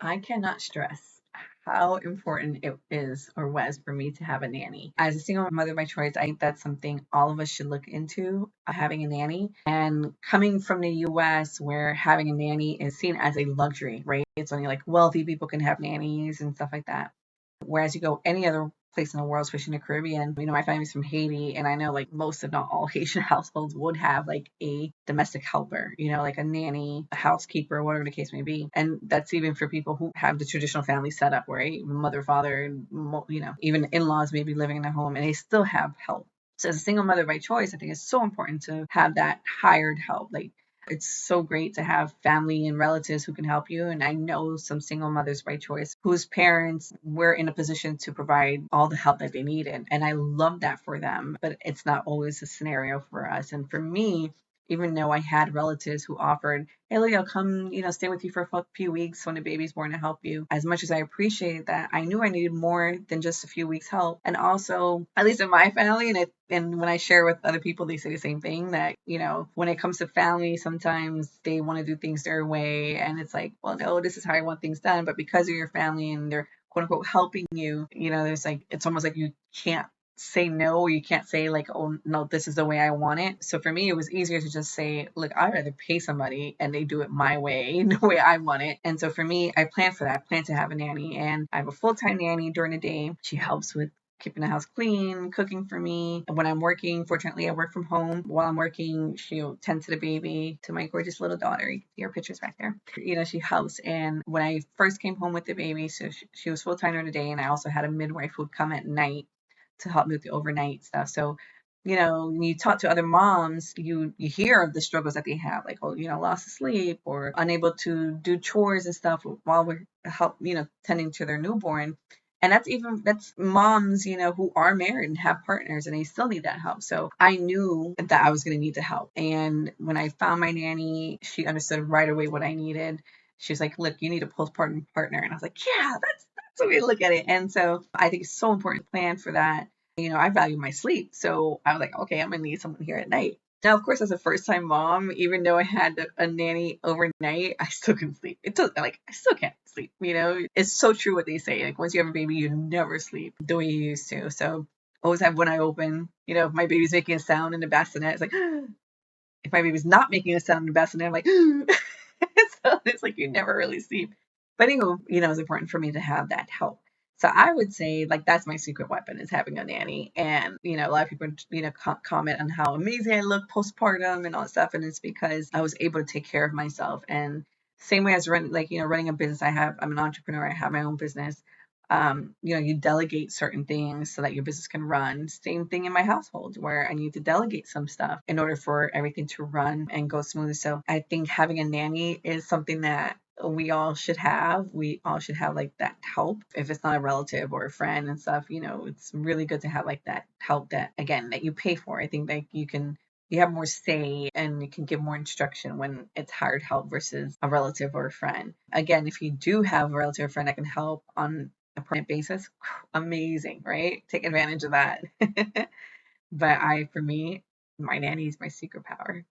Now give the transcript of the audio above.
I cannot stress how important it is or was for me to have a nanny. As a single mother by choice, I think that's something all of us should look into, having a nanny. And coming from the US, where having a nanny is seen as a luxury, right? It's only like wealthy people can have nannies and stuff like that. Whereas you go any other place in the world, especially in the Caribbean, my family's from Haiti, and I know like most, if not all, Haitian households would have like a domestic helper, like a nanny, a housekeeper, whatever the case may be. And that's even for people who have the traditional family setup, right? Mother, father, even in laws maybe living in their home, and they still have help. So as a single mother by choice, I think it's so important to have that hired help. Like, it's so great to have family and relatives who can help you. And I know some single mothers by choice whose parents were in a position to provide all the help that they needed. And I love that for them, but it's not always a scenario for us. And for me, even though I had relatives who offered, hey, Lily, I'll come, stay with you for a few weeks when the baby's born to help you. As much as I appreciate that, I knew I needed more than just a few weeks help. And also, at least in my family, and when I share with other people, they say the same thing, that, when it comes to family, sometimes they want to do things their way. And it's like, well, no, this is how I want things done. But because of your family and they're quote unquote helping you, there's like, it's almost like you can't say no, or you can't say like, oh no, this is the way I want it. So for me, it was easier to just say, look, I'd rather pay somebody and they do it my way, the way I want it. And so for me, I plan for that. I plan to have a nanny, and I have a full-time nanny during the day. She helps with keeping the house clean, cooking for me. And when I'm working, fortunately, I work from home. While I'm working, she'll tend to the baby, to my gorgeous little daughter. You can see her pictures back there. She helps. And when I first came home with the baby, so she was full-time during the day, and I also had a midwife who would come at night to help me with the overnight stuff. So, when you talk to other moms, you hear of the struggles that they have, like, loss of sleep or unable to do chores and stuff while we're tending to their newborn. And that's moms, who are married and have partners, and they still need that help. So I knew that I was going to need the help. And when I found my nanny, she understood right away what I needed. She was like, look, you need a postpartum partner. And I was like, yeah, that's the way to look at it. And so I think it's so important to plan for that. I value my sleep. So I was like, okay, I'm going to need someone here at night. Now, of course, as a first-time mom, even though I had a nanny overnight, I still couldn't sleep. I still can't sleep. It's so true what they say. Like, once you have a baby, you never sleep the way you used to. So I always have one eye open. If my baby's making a sound in the bassinet, it's like, if my baby's not making a sound in the bassinet, I'm like, so it's like you never really sleep. But anyway, it's important for me to have that help. So I would say, like, that's my secret weapon, is having a nanny. And, a lot of people, comment on how amazing I look postpartum and all that stuff. And it's because I was able to take care of myself. And same way as running a business, I'm an entrepreneur. I have my own business. You delegate certain things so that your business can run. Same thing in my household, where I need to delegate some stuff in order for everything to run and go smooth. So I think having a nanny is something that we all should have. We all should have like that help. If it's not a relative or a friend and stuff, it's really good to have like that help that, again, that you pay for. I think that you have more say and you can give more instruction when it's hired help versus a relative or a friend. Again, if you do have a relative or friend that can help on a permanent basis, amazing, right? Take advantage of that. But for me, my nanny is my secret power.